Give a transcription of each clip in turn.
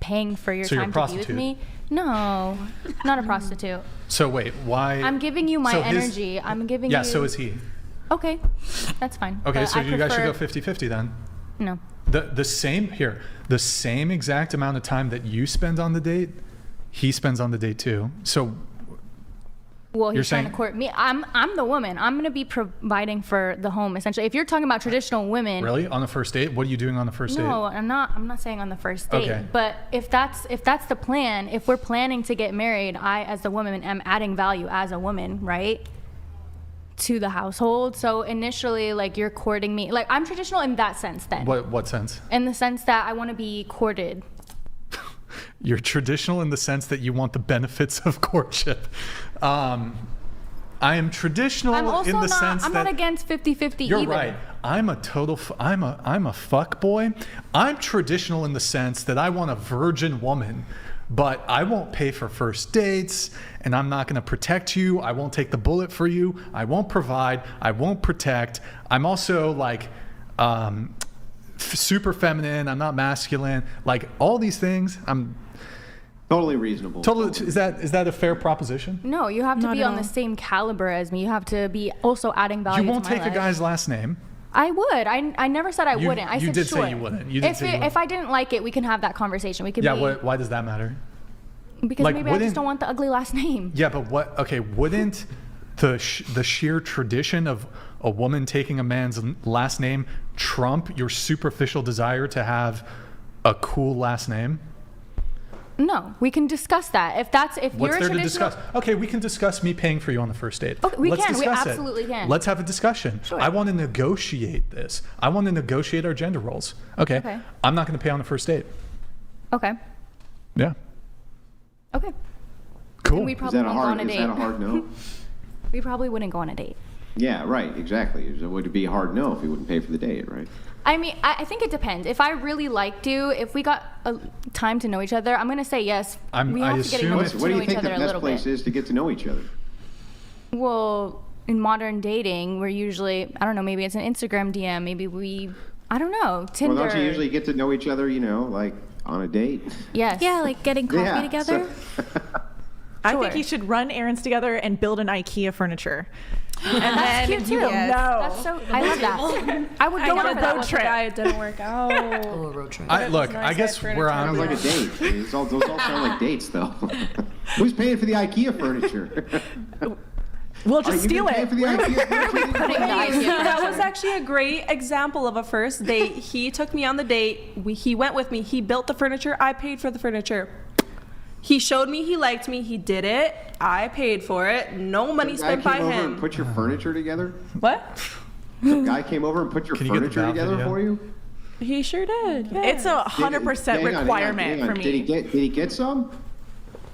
paying for your So time to be with me. No, not a prostitute. So wait, why? I'm giving you my energy. I'm giving you. Yeah, so is he. Okay, that's fine. Okay, But so you guys should go 50-50 50-50 then. No. The same exact amount of time that you spend on the date, he spends on the date too. So well, you're he's trying to saying, court me. I'm the woman. I'm going to be providing for the home essentially. If you're talking about traditional women. really, on the first date? What are you doing on the first date? No, I'm not saying on the first date. Okay. But if that's the plan, if we're planning to get married, I as the woman am adding value as a woman, right? To the household. So initially, like, you're courting me. Like, I'm traditional in that sense then. What sense? In the sense that I want to be courted. You're traditional in the sense that you want the benefits of courtship. I am traditional in the sense that... I'm not against 50-50 either. You're right. I'm a fuck boy. I'm traditional in the sense that I want a virgin woman, but I won't pay for first dates, and I'm not going to protect you. I won't take the bullet for you. I won't provide. I won't protect. I'm also like super feminine. I'm not masculine. Like all these things, I'm totally reasonable. totally. Is that a fair proposition? No, you have to Not be at on all. the same caliber as me. You have to be also adding value. You won't to my take life. a guy's last name. I would. I never said I wouldn't. I you said did sure. say you wouldn't. You did say you wouldn't. If I didn't like it, we can have that conversation. We can. Yeah. Be, Why does that matter? Because like, maybe I wouldn't- just don't want the ugly last name. Yeah, but what? Okay, wouldn't the sheer tradition of a woman taking a man's last name trump your superficial desire to have a cool last name? No, we can discuss that. If What's you're a there to traditional, discuss? Okay, we can discuss me paying for you on the first date. Okay, we Let's can. We discuss it. absolutely can. Let's have a discussion. Sure. I want to negotiate this. I want to negotiate our gender roles. Okay. I'm not going to pay on the first date. Okay. Yeah. Okay. Cool. Then we Is probably that a won't go on hard? a Is date. that a hard no? We probably wouldn't go on a date. Yeah, right. Exactly. It would be a hard no if you wouldn't pay for the date, right? I mean, I think it depends. If I really liked you, if we got a time to know each other, I'm gonna say yes. We I have to get assume to know it's- What do you each think the other a best little place bit. is to get to know each other? Well, in modern dating, we're usually, I don't know, maybe it's an Instagram DM, maybe I don't know, Tinder. Well, don't you usually get to know each other, like on a date? Yes. Yeah, like getting coffee Yeah, together. I think Sure. you should run errands together and build an IKEA furniture. And That's then cute too. No. That's so. I love that. I would go got on a for that road one. trip. Guy, it didn't work out. Oh, a road trip. Look, I guess where Sounds I'm like a date. Those all sound like dates, though. Who's paying for the IKEA furniture? We'll Are just you steal gonna pay it. for the IKEA furniture? That was actually a great example of a first date. He took me on the date. He went with me. He built the furniture. I paid for the furniture. He showed me he liked me. He did it. I paid for it. No money Some guy spent by came over and him. put your furniture together? What? Some guy came over and put your Can you get the furniture bow together video? for you? He sure did. Yeah. It's a 100% Hang on, requirement hang on. for Did me. he get some?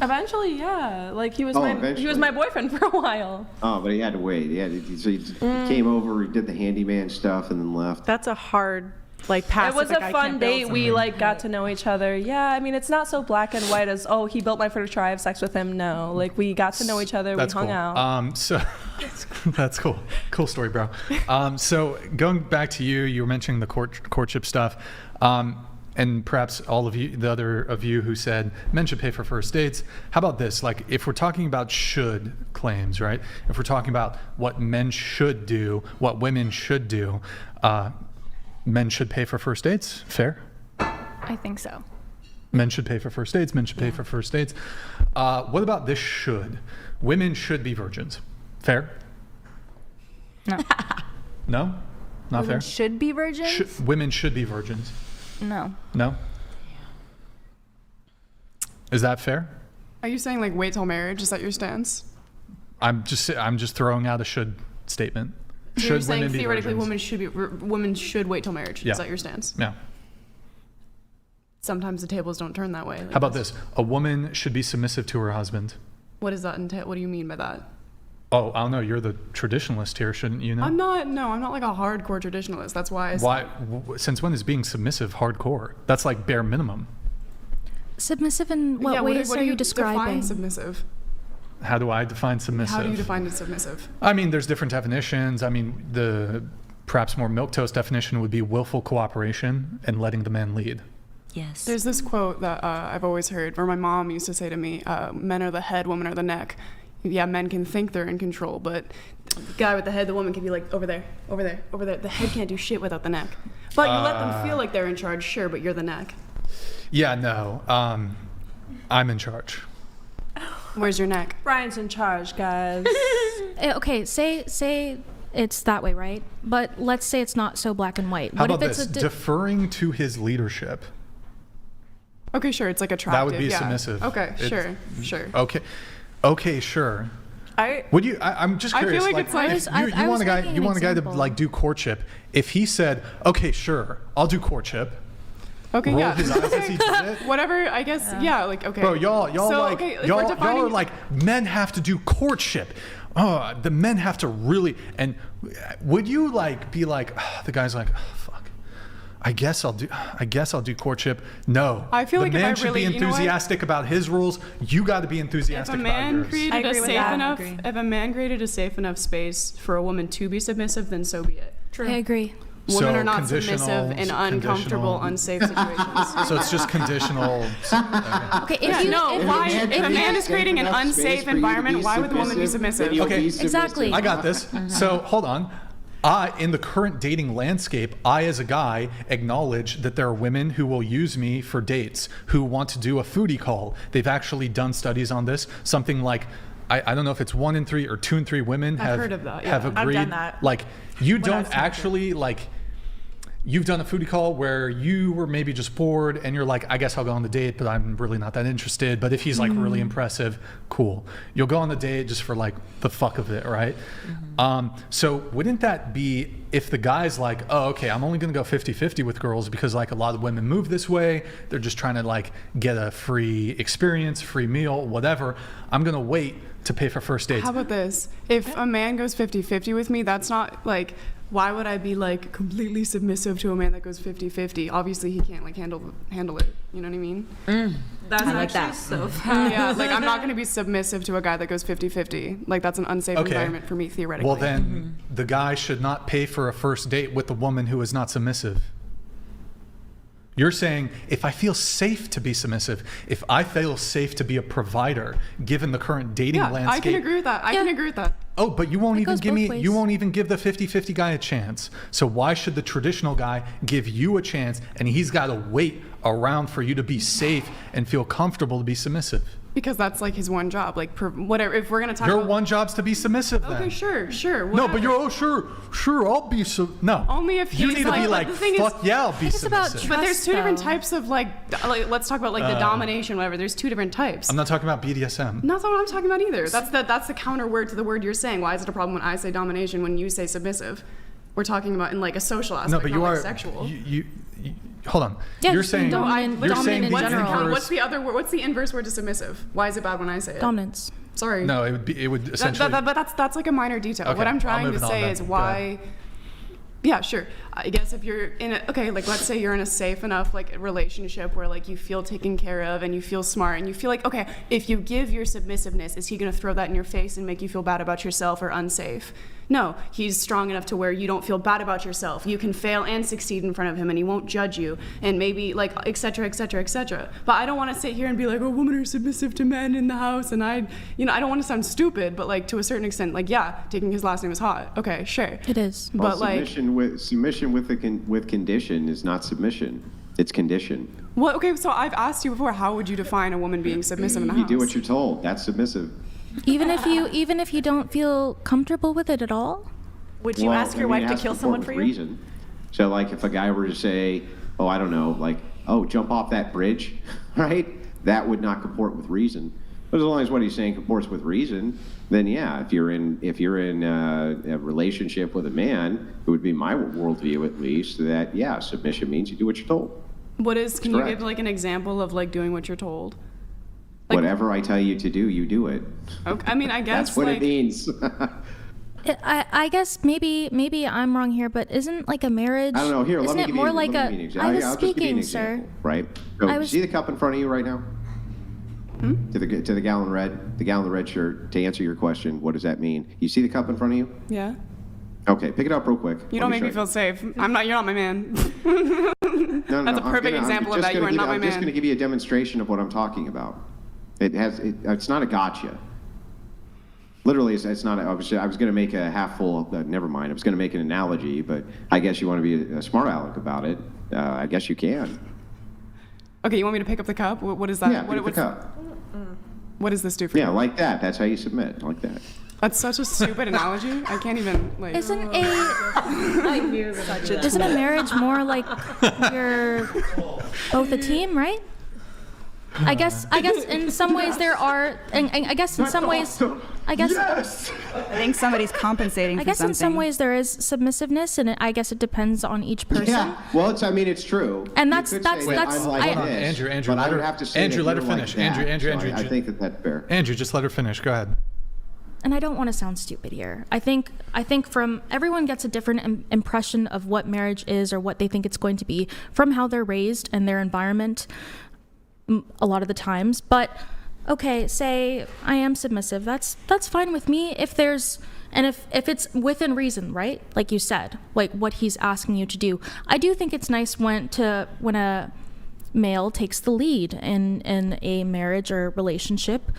Eventually, yeah. Like he was Oh, he eventually. was my boyfriend for a while. Oh, but he had to wait. So he came over, he did the handyman stuff, and then left. That's a hard pass. It was if a guy fun can't build date. We something. got to know each other. Yeah, I mean, it's not so black and white as he built my furniture. I have sex with him. No, we got to know each other. That's we hung cool. out. So that's cool. Cool story, bro. So going back to you were mentioning the courtship stuff. And perhaps all of you, the other of you who said men should pay for first dates. How about this? Like, if we're talking about should claims, right? If we're talking about what men should do, what women should do, men should pay for first dates. Fair? I think so. Men should pay for first dates. Men should pay for first dates. What about this should? Women should be virgins. Fair? No. No? Not Women fair? should be virgins. Women should be virgins. No. No? Is that fair? Are you saying wait till marriage? Is that your stance? I'm just throwing out a should statement. So you're Should saying women be theoretically virgins? women should wait till marriage. Yeah. Is that your stance? Yeah. Sometimes the tables don't turn that way. How about this? A woman should be submissive to her husband. What does that entail? What do you mean by that? Oh, I don't know. You're the traditionalist here, shouldn't you know? I'm not like a hardcore traditionalist. That's why I said Why? Since when is being submissive hardcore? That's like bare minimum. Submissive in what ways what are do you define describing? submissive? How do I define submissive? How do you define it submissive? I mean, there's different definitions. I mean, the perhaps more milquetoast definition would be willful cooperation and letting the man lead. Yes. There's this quote that I've always heard, or my mom used to say to me, men are the head, women are the neck. Yeah, men can think they're in control, but the guy with the head, the woman can be like, over there, over there, over there. The head can't do shit without the neck. But you let them feel like they're in charge, sure, but you're the neck. Yeah, no. I'm in charge. Where's your neck? Brian's in charge, guys. Okay, say it's that way, right? But let's say it's not so black and white. How What about if it's this? Deferring to his leadership. Okay, sure, it's like attractive. That would be yeah. submissive. Okay, It's- sure. Okay, sure. Would you? I'm just I curious. feel like it's like- if you want a guy, you want a guy to like do courtship. If he said, "Okay, sure, I'll do courtship," Okay, roll yeah. his eyes as he did it. Whatever, I guess, yeah, like, okay. Bro, y'all So, like okay, if y'all we're defining- are like men have to do courtship. Oh, the men have to really. And would you like be like the guy's like, oh, fuck. I guess I'll do courtship. No, I feel like the if man I should really- be you know what? enthusiastic about his rules. You got to be If enthusiastic a about man yours. I created a agree with safe that. enough, I agree. if a man created a safe enough space for a woman to be submissive, then so be it. I agree. Women So are not conditional, submissive in uncomfortable, unsafe situations. So it's just conditional. Okay, if Yeah, you no, if why? you- If a man is creating an enough space unsafe for you to be environment, why would the woman be submissive? then you'll Okay. be submissive. Exactly. I got this. So hold on. In the current dating landscape, I as a guy acknowledge that there are women who will use me for dates, who want to do a foodie call. They've actually done studies on this. Something like, I don't know if it's 1 in 3 or 2 in 3 women I've have heard of that, yeah. have I've agreed. done that Like you when I was don't actually like. You've done a foodie call where you were maybe just bored and you're like, I guess I'll go on the date, but I'm really not that interested. But if he's like really impressive, cool. You'll go on the date just for like the fuck of it, right? So wouldn't that be if the guy's like, oh, okay, I'm only going to go 50-50 with girls because like a lot of women move this way. They're just trying to like get a free experience, free meal, whatever. I'm going to wait to pay for first dates. How about this? If a man goes 50-50 with me, that's not like, why would I be like completely submissive to a man that goes 50-50? Obviously he can't like handle it. You know what I mean? That's I like actually that. so Yeah, like I'm not going to be submissive to a guy that goes 50-50. Like that's an unsafe Okay. environment for me theoretically. Well, then the guy should not pay for a first date with a woman who is not submissive. You're saying if I feel safe to be submissive, if I feel safe to be a provider, given the current dating yeah, landscape. I can agree with that. I can agree with that. Oh, but you won't It even goes give both me. ways. You won't even give the 50-50 guy a chance. So why should the traditional guy give you a chance, and he's got to wait around for you to be safe and feel comfortable to be submissive? Because that's like his one job. Like whatever. If we're gonna talk Your about one job's to be submissive. okay, then. sure. No, but whatever. you're sure, I'll be no. Only if you he's need to be like- like, the thing is- fuck yeah, I'll be it's about submissive. But there's Trust, two different though. types of like let's talk about like the domination, whatever. There's two different types. I'm not talking about BDSM. Not what I'm talking about either. That's the counter word to the word you're saying. Why is it a problem when I say domination when you say submissive? We're talking about in like a social aspect, No, but not you like are sexual. You hold on. Yeah, you're just saying dominant- you're dominant saying in the general. inverse. What's the other word? What's the inverse word to submissive? Why is it bad when I say it? Dominance. Sorry. No, it would essentially. But that's like a minor detail. Okay, What I'm I'll trying move to it on say then. is Go why. Yeah, sure. I guess if you're in a like let's say you're in a safe enough like relationship where like you feel taken care of and you feel smart and you feel like okay, if you give your submissiveness, is he going to throw that in your face and make you feel bad about yourself or unsafe? No, he's strong enough to where you don't feel bad about yourself. You can fail and succeed in front of him and he won't judge you and maybe like et cetera, et cetera, et cetera. But I don't want to sit here and be like, oh, women are submissive to men in the house and I don't want to sound stupid, but like to a certain extent, like yeah, taking his last name is hot. Okay, sure. It is. Well, But like, submission with condition is not submission. It's condition. well, okay, so I've asked you before, how would you define a woman being submissive in the You house? do what you're told. That's submissive. Even if you don't feel comfortable with it at all. Would you ask your wife to kill someone for you? Reason. So, like, if a guy were to say, "Oh, I don't know, like, oh, jump off that bridge," right? That would not comport with reason. But as long as what he's saying comports with reason, then yeah, if you're in a relationship with a man, it would be my worldview at least that yeah, submission means you do what you're told. Can you Correct. give like an example of like doing what you're told? Like- Whatever I tell you to do, you do it. Okay, I mean, I guess That's what like, it means. I guess maybe I'm wrong here, but isn't like a marriage? I don't know. Here, isn't let me it give more you, like let me a? give you an I example. was I'll just give you an speaking, sir. example, right? So, I was- see the cup in front of you right now? To the gallon of red shirt. To answer your question, what does that mean? You see the cup in front of you? yeah. Okay, pick it up real quick. You don't make me feel safe. You're not my man. No, That's a perfect example of that. You are not my I'm just man. going to give you a demonstration of what I'm talking about. It's not a gotcha. Literally, it's not. I was going to make a half full. Never mind. I was going to make an analogy, but I guess you want to be a smart aleck about it. I guess you can. Okay, you want me to pick up the cup? What is that? Yeah, pick the cup. What does this do for you? Yeah, like that. That's how you submit. Like that. That's such a stupid analogy. I can't even like. Isn't a marriage more like you're both a team, right? I guess in some ways there are, and I guess in some ways, I think somebody's compensating for something. in some ways there is submissiveness, and I guess it depends on each person. Yeah. Well, it's true. And You could say that I'm like this, Andrew, but I would have to say Andrew, that let her you're finish. like that. Andrew, So I think that's fair. Andrew, just let her finish. Go ahead. And I don't want to sound stupid here. I think from everyone gets a different impression of what marriage is or what they think it's going to be from how they're raised and their environment a lot of the times. But okay, say I am submissive. That's fine with me if it's within reason, right? Like you said, like what he's asking you to do. I do think it's nice when a male takes the lead in a marriage or relationship.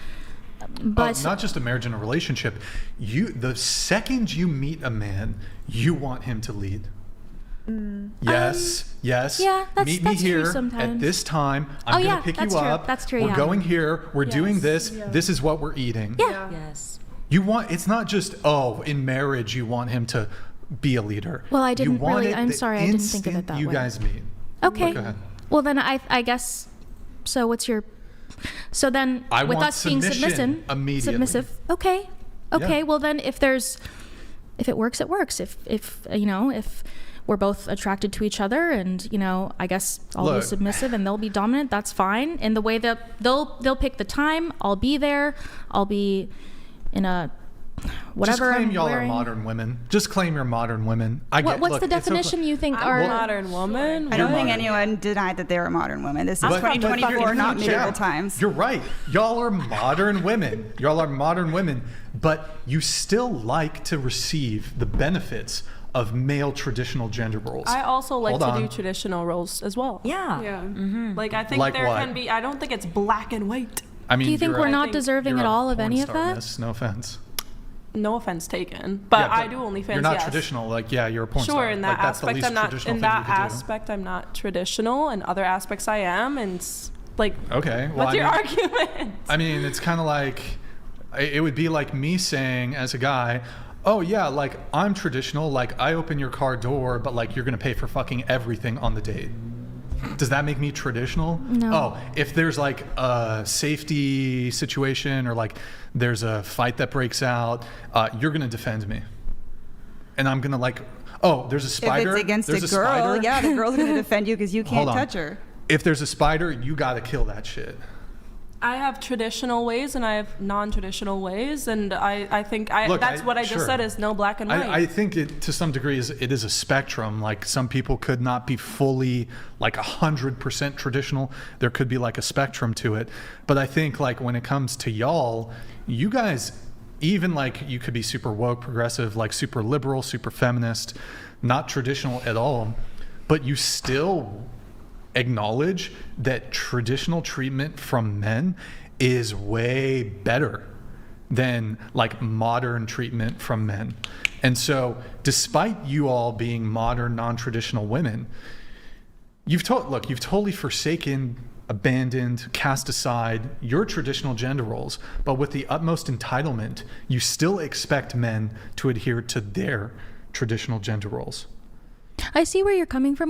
But not just a marriage and a relationship. The second you meet a man, you want him to lead. Yes. Yeah, Meet me that's here true sometimes. at this time. I'm going to pick that's you true. up. That's true, We're yeah. going here. We're doing this. This is what we're eating. yeah. Yes. It's not just, in marriage you want him to be a leader. Well, I You didn't want really. it I'm the sorry, I didn't think of it instant that you way. guys meet. Okay. Go ahead. Well, then I guess. So what's your? So then, I with want us being submission immediately. submissive. Okay. Yeah. Well, then if it works, it works. If we're both attracted to each other, and I guess I'll be Look. submissive and they'll be dominant. That's fine. In the way that they'll pick the time, I'll be there. I'll be in a whatever. Just claim I'm y'all wearing. are modern women. Just claim you're modern women. What's the definition you think I'm are? a modern woman. I don't think What? anyone denied that they're a modern woman. This is But- 2024, not medieval Yeah, times. You're right. Y'all are modern women. Y'all are modern women, but you still like to receive the benefits of male traditional gender roles. I also like Hold to on. do traditional roles as well. Yeah. Yeah. Like I think Like there what? can be. I don't think it's black and white. I mean, Do you think you're we're a- not think deserving you're at a all of porn any of star, that? miss. No offense. No offense taken, but, Yeah, I do OnlyFans. You're not yes. traditional. Like, yeah, you're a porn star. Sure, in that Like, that's the aspect, least I'm not. traditional In thing you that could do. aspect, I'm not traditional. In other aspects, I am. And like, Okay. Well, what's your argument? I mean, it's kind of like, it would be like me saying as a guy, oh yeah, like I'm traditional, like I open your car door, but like you're gonna pay for fucking everything on the date. Does that make me traditional? No. Oh, if there's like a safety situation or like there's a fight that breaks out, you're gonna defend me. And I'm gonna like, oh, there's a spider. If it's against there's a girl, spider. yeah, the girl's going to defend you because you can't Hold on. touch her. If there's a spider, you gotta kill that shit. I have traditional ways and I have non-traditional ways, and I think that's what I just sure. said is no black and white. I think it, to some degree, it is a spectrum. Like some people could not be fully like 100% traditional. There could be like a spectrum to it. But I think like when it comes to y'all, you guys, even like you could be super woke, progressive, like super liberal, super feminist, not traditional at all, but you still acknowledge that traditional treatment from men is way better than like modern treatment from men. And so despite you all being modern, non-traditional women, you've totally forsaken, abandoned, cast aside your traditional gender roles, but with the utmost entitlement, you still expect men to adhere to their traditional gender roles. I see where you're coming from with